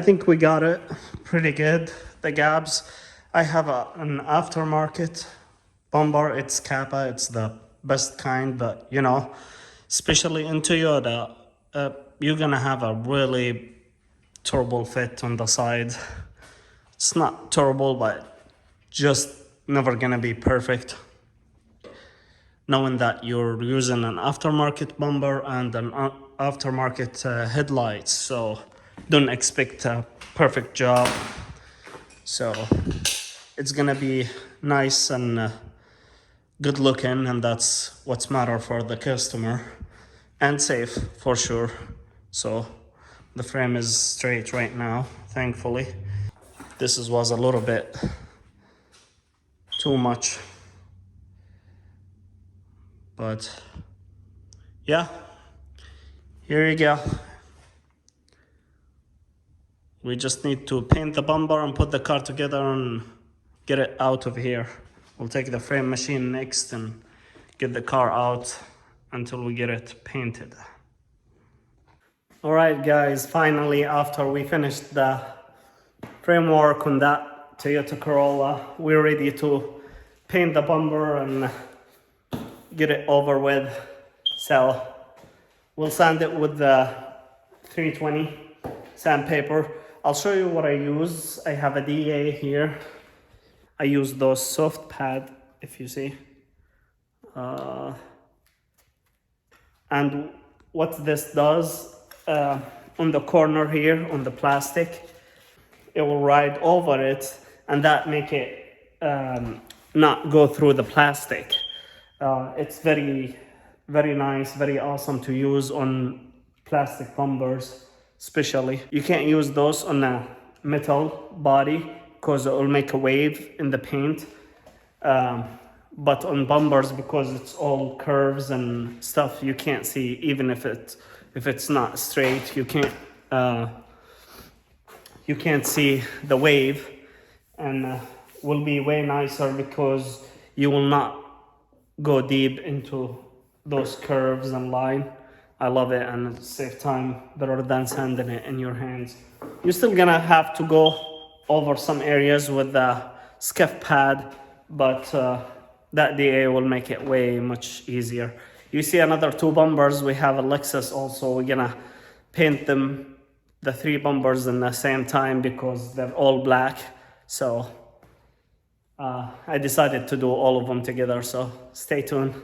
I think we got it pretty good. The gabs, I have an aftermarket bumper. It's Kappa. It's the best kind, but you know, especially in Toyota, you're gonna have a really turbo fit on the side. It's not turbo, but just never gonna be perfect. Knowing that you're using an aftermarket bumper and an aftermarket headlights, so don't expect a perfect job. So it's gonna be nice and good looking, and that's what's matter for the customer, and safe for sure. So the frame is straight right now, thankfully. Was a little bit too much, but yeah, here you go. We just need to paint the bumper and put the car together and get it out of here. We'll take the frame machine next and get the car out until we get it painted. All right, guys, finally, after we finished the framework on that Toyota Corolla, we're ready to paint the bumper and get it over with. So we'll sand it with the 320 sandpaper. I'll show you what I use. I have a DA here. I use those soft pad, if you see. And what this does, on the corner here, on the plastic, it will ride over it, and that make it not go through the plastic. It's very, very nice, very awesome to use on plastic bumpers, especially. You can't use those on a metal body because it will make a wave in the paint. But on bumpers, because it's all curves and stuff, you can't see, even if it's not straight, you can't see the wave, and will be way nicer because you will not go deep into those curves and line. I love it, and it saves time better than sanding it in your hands. You're still gonna have to go over some areas with the scuff pad, but that DA will make it way much easier. You see another two bumpers. We have a Lexus also. We're gonna paint them, the three bumpers, in the same time because they're all black. So I decided to do all of them together, so stay tuned.